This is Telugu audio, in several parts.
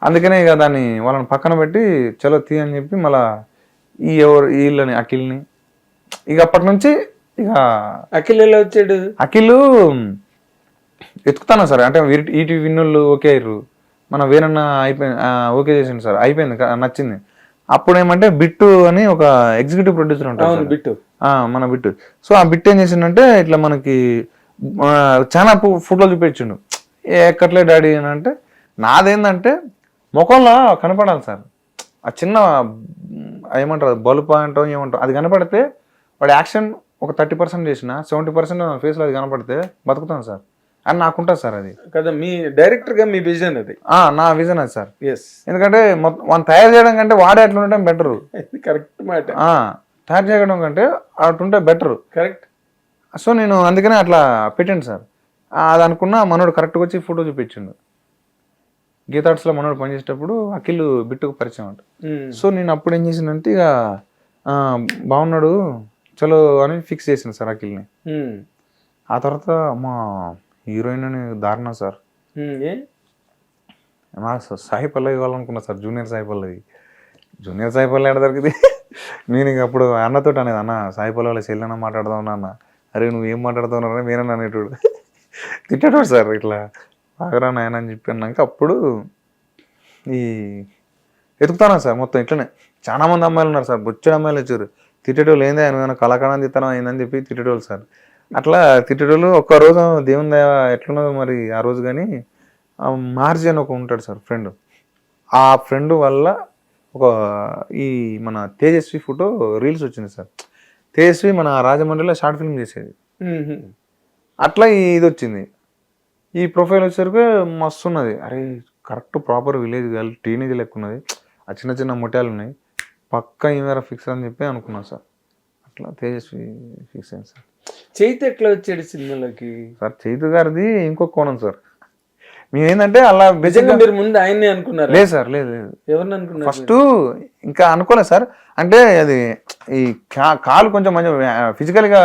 అందుకనే ఇక దాన్ని వాళ్ళని పక్కన పెట్టి చలో తీ అని చెప్పి మళ్ళా వీళ్ళని అఖిల్ని ఇక అప్పటి నుంచి ఇక అఖిల్ ఎలా వచ్చాడు? అఖిల్ ఎత్తుకుతాను సార్. అంటే ఈటి విన్నుళ్ళు ఓకే అయ్యారు, మన వేరన్న అయిపోయింది, ఓకే చేసిండు సార్, అయిపోయింది, నచ్చింది. అప్పుడు ఏమంటే బిట్టు అని ఒక ఎగ్జిక్యూటివ్ ప్రొడ్యూసర్ ఉంటారు బిట్టు, మన బిట్టు. సో ఆ బిట్టు ఏం చేసిండంటే ఇట్లా మనకి చాలా ఫోటోలు చూపించిండు. ఎక్కట్లే డాడీ అని అంటే నాదేంటంటే ముఖంలో కనపడాలి సార్. ఆ చిన్న ఏమంటారు బల్బ్ అంటాం ఏమంటారు అది కనపడితే వాడి యాక్షన్ ఒక 30% చేసిన 70% ఫేస్లో అది కనపడితే బతుకుతాను సార్ అని నాకుంటుంది సార్. అది కదా మీ డైరెక్టర్గా మీ విజన్ అది. నా విజన్ అది సార్. ఎస్, ఎందుకంటే మనం తయారు చేయడం కంటే వాడే అట్లా ఉండటం బెటరు. కరెక్ట్ మాట. తయారు చేయడం కంటే అటుంటే బెటరు. కరెక్ట్. సో నేను అందుకనే అట్లా పెట్టాను సార్. అది అనుకున్న మనోడు కరెక్ట్గా వచ్చి ఫోటో చూపించిండు. గీతార్ట్స్లో మనోడు పనిచేసేటప్పుడు అఖిల్ బిట్టుకు పరిచయం అంట. సో నేను అప్పుడు ఏం చేసిందంటే ఇక బాగున్నాడు చలో అని ఫిక్స్ చేసింది సార్ అఖిల్ని. ఆ తర్వాత మా హీరోయిన్ అని దారుణ sir. Sai Pallavi ఇవ్వాలనుకున్నా sir, junior Sai Pallavi. Junior Sai Pallavi ఎక్కడ దొరికింది? నేను ఇంక అప్పుడు అన్నతో అనేది అన్న సాయి పల్లవిలో చెల్లెన మాట్లాడదాం అన్న. అరే నువ్వు ఏం మాట్లాడుతున్నావు మీరన్నా అనేటోడు, తిట్టేటోడు సార్. ఇట్లా బాగరా నాయన అని చెప్పి అన్నాక అప్పుడు ఈ ఎతుకుతానా సార్ మొత్తం ఇట్లనే. చాలా మంది అమ్మాయిలు ఉన్నారు సార్, బొచ్చడి అమ్మాయిలు వచ్చారు. తిట్టేటోళ్ళు ఏందా ఆయన కళాకారం తిత్తనం అయిందని చెప్పి తిట్టేటోళ్ళు సార్. అట్లా తిట్టేటోళ్ళు. ఒక్కరోజు దేవుని దయ ఎట్లున్నదో మరి ఆ రోజు కానీ మార్జీ అని ఒక ఉంటాడు సార్ ఫ్రెండ్. ఆ ఫ్రెండ్ వల్ల ఒక ఈ మన తేజస్వి ఫోటో రీల్స్ వచ్చింది సార్. తేజస్వి మన రాజమండ్రిలో షార్ట్ ఫిల్మ్ చేసేది. అట్లా ఇది వచ్చింది. ఈ ప్రొఫైల్ వచ్చేసరికి మస్తు ఉన్నది. అరే correct proper village girl, teenage లెక్క ఉన్నది, ఆ చిన్న చిన్న ముట్యాలు ఉన్నాయి, పక్కా ఈమెరా ఫిక్స్ అని చెప్పి అనుకున్నాను సార్. అట్లా తేజస్వి ఫిక్స్ అయింది సార్. చైతు ఎట్లా వచ్చాడు సినిమాలోకి సార్? చైతు గారిది ఇంకొక కోణం సార్. మేమేంటంటే అలా నిజంగా మీరు ముందు ఆయన్ని అనుకున్నారు? లేదు సార్, లేదు లేదు. ఎవరిని అనుకున్నారు ఫస్ట్? ఇంకా అనుకోలేదు సార్. అంటే అది ఈ కాలు కొంచెం మంచి ఫిజికల్గా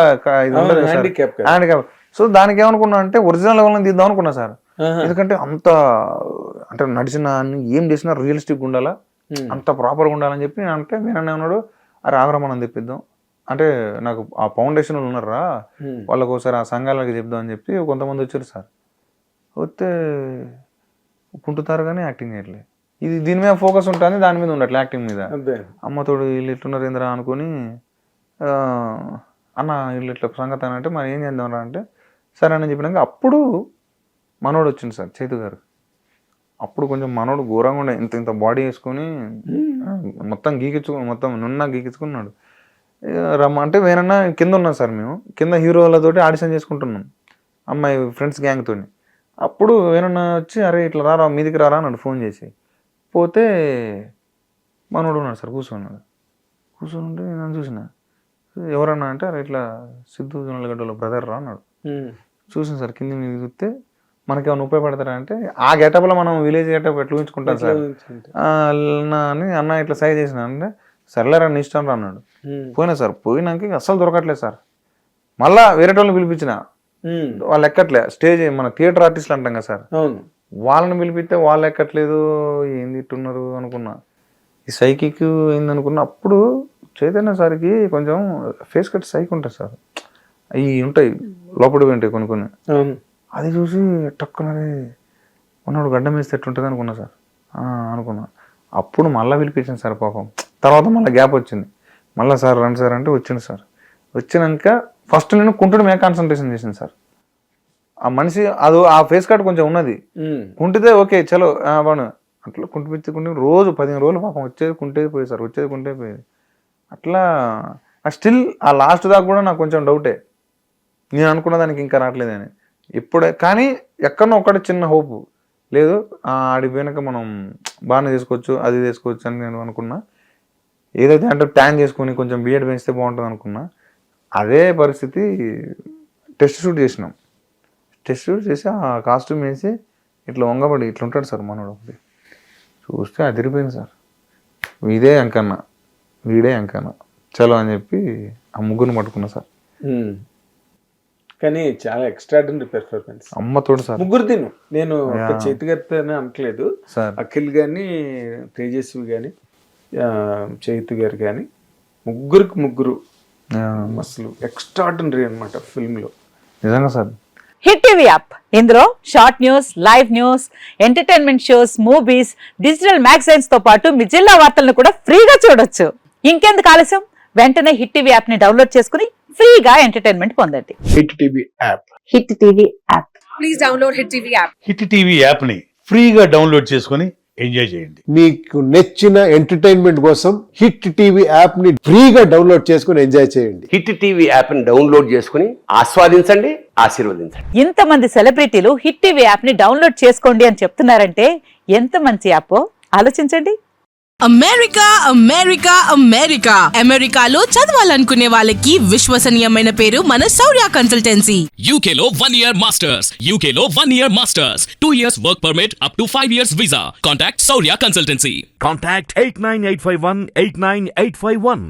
ఇది ఉండదు హ్యాండిక్యాప్. సో దానికి ఏమనుకున్నా అంటే ఒరిజినల్ లెవెల్ తీద్దాం అనుకున్నా సార్. ఎందుకంటే అంత అంటే నడిచిన ఏం చేసినా రియలిస్టిక్ ఉండాలా, అంత ప్రాపర్గా ఉండాలని చెప్పి అంటే మీరన్నా ఉన్నాడు అరే ఆగ్రహం తెప్పిద్దాం అంటే నాకు ఆ ఫౌండేషన్ ఉన్నారా వాళ్ళకి ఒకసారి ఆ సంఘాలకి చెప్దాం అని చెప్పి కొంతమంది వచ్చారు సార్. వస్తే కుంటుతారు కానీ యాక్టింగ్ చేయట్లేదు. ఇది దీని మీద ఫోకస్ ఉంటుంది, దాని మీద ఉండట్లే యాక్టింగ్ మీద. అమ్మతోడు వీళ్ళు ఎట్లున్నారు ఏంద్రా అనుకుని అన్న వీళ్ళు ఇట్లా సంగతి అని అంటే మరి ఏం చేద్దాం అంటే సరే అని చెప్పినాక అప్పుడు మనోడు వచ్చింది సార్ చైతు గారు. అప్పుడు కొంచెం మనోడు ఘోరంగా ఉండే, ఇంత ఇంత బాడీ వేసుకొని మొత్తం గీకించుకుని మొత్తం నున్న గీకించుకున్నాడు. అంటే వేరన్నా కింద ఉన్నాం సార్, మేము కింద హీరోలతోటి ఆడిషన్ చేసుకుంటున్నాం అమ్మాయి ఫ్రెండ్స్ గ్యాంగ్తో. అప్పుడు వేరన్నా వచ్చి అరే ఇట్లా రారా మీదికి రారా అన్నాడు ఫోన్ చేసి. పోతే మనోడు ఉన్నాడు సార్, కూర్చున్నాడు. కూర్చుంటే నన్ను చూసిన, ఎవరన్నా అంటే అరే ఇట్లా సిద్ధు జొన్నలగడ్డలో బ్రదర్ రా అన్నాడు. చూసాను సార్, కింద మీద చూస్తే మనకి ఏమైనా ఉపయోగపడతారా అంటే ఆ గెటప్లో మనం విలేజ్ గెటప్ ఎట్లా ఉంచుకుంటాం సార్ అని అన్న ఇట్లా సైజ్ చేసిన అంటే సర్లేరా నీ ఇష్టం రా అన్నాడు. పోయినా సార్, పోయినాక అస్సలు దొరకట్లేదు సార్. మళ్ళా వేరే వాళ్ళని పిలిపించిన, వాళ్ళు ఎక్కట్లే. స్టేజ్ మన థియేటర్ ఆర్టిస్టులు అంటాం కదా సార్, వాళ్ళని పిలిపిస్తే వాళ్ళు ఎక్కట్లేదు, ఏంది ఇట్టున్నారు అనుకున్నా. ఈ సైకిక్ ఏందనుకున్నా. అప్పుడు చైతన్య సార్కి కొంచెం ఫేస్ కట్ సైక్ ఉంటుంది సార్, అవి ఉంటాయి లోపలికి ఉంటాయి కొన్ని కొన్ని. అది చూసి టక్కునది ఉన్నాడు గడ్డం వేస్తే ఎట్లుంటుంది అనుకున్నా సార్. అనుకున్నా. అప్పుడు మళ్ళీ పిలిపించాను సార్ పాపం. తర్వాత మళ్ళీ గ్యాప్ వచ్చింది. మళ్ళీ సార్ రండి సార్ అంటే వచ్చింది సార్. వచ్చినాక ఫస్ట్ నేను కుంటుడు మీద కాన్సన్ట్రేషన్ చేసింది సార్. ఆ మనిషి అది ఆ ఫేస్ కట్ కొంచెం ఉన్నది, కుంటితే ఓకే చలో బాను అట్లా కుంటిపించుకుంటే రోజు 15 రోజులు పాపం వచ్చేది కుంటేది పోయేది సార్, వచ్చేది కుంటే పోయేది. అట్లా స్టిల్ ఆ లాస్ట్ దాకా కూడా నాకు కొంచెం డౌటే, నేను అనుకున్న దానికి ఇంకా రావట్లేదని. ఇప్పుడే కానీ ఎక్కడో ఒకటి చిన్న హోపు లేదు, ఆడిపోయినాక మనం బాగానే తీసుకోవచ్చు అది తీసుకోవచ్చు అని నేను అనుకున్నా. ఏదైతే అంటే ప్లాన్ చేసుకుని కొంచెం బిఎడ్ పెంచితే బాగుంటుంది అనుకున్నా. అదే పరిస్థితి టెస్ట్ షూట్ చేసినాం. టెస్ట్ షూట్ చేసి ఆ కాస్ట్యూమ్ వేసి ఇట్లా వంగబడి ఇట్లా ఉంటాడు సార్ మనోడు. ఒకటి చూస్తే అదిరిపోయింది సార్. వీడే వీడే అంకన్న చలో అని చెప్పి ఆ ముగ్గురిని పట్టుకున్నా సార్. కానీ చాలా ఎక్స్ట్రాడినరీ పెర్ఫార్మెన్స్. అమ్మతోడు సార్. ముగ్గురు తిను, నేను ఒక చేతి గారితో అనట్లేదు, సార్ అఖిల్ కానీ తేజస్వి కానీ చైతు గారు కానీ ముగ్గురు అసలు ఎక్స్ట్రాడినరీ అనమాట ఫిల్మ్ లో నిజంగా సార్. హిట్ టీవీ యాప్, ఇందులో short news, live news, entertainment shows, movies, digital magazines తో పాటు మీ జిల్లా వార్తలను కూడా ఫ్రీగా చూడొచ్చు. ఇంకెందుకు ఆలస్యం, వెంటనే హిట్ టీవీ యాప్ ని డౌన్లోడ్ చేసుకుని ఫ్రీగా ఎంటర్టైన్మెంట్ పొందండి. Hit TV app. Hit TV app. Please download Hit TV app. Hit TV యాప్ని ఫ్రీగా డౌన్లోడ్ చేసుకొని ఎంజాయ్ చేయండి. మీకు నచ్చిన ఎంటర్టైన్మెంట్ కోసం హిట్ టీవీ యాప్ ని ఫ్రీగా డౌన్లోడ్ చేసుకుని ఎంజాయ్ చేయండి. హిట్ టీవీ యాప్ని డౌన్లోడ్ చేసుకుని ఆస్వాదించండి, ఆశీర్వదించండి. ఇంతమంది సెలబ్రిటీలు హిట్ టీవీ యాప్ ని డౌన్లోడ్ చేసుకోండి అని చెప్తున్నారంటే ఎంత మంచి యాప్ ఆలోచించండి. అమెరికా అమెరికా అమెరికా అమెరికాలో చదవాలనుకునే వాళ్ళకి విశ్వసనీయమైన పేరు మన శౌర్య కన్సల్టెన్సీ. UK లో 1 year masters. UK లో 1 year masters. 2 years work permit up to 5 years visa. Contact Saurya Consultancy. Contact 89851 89851.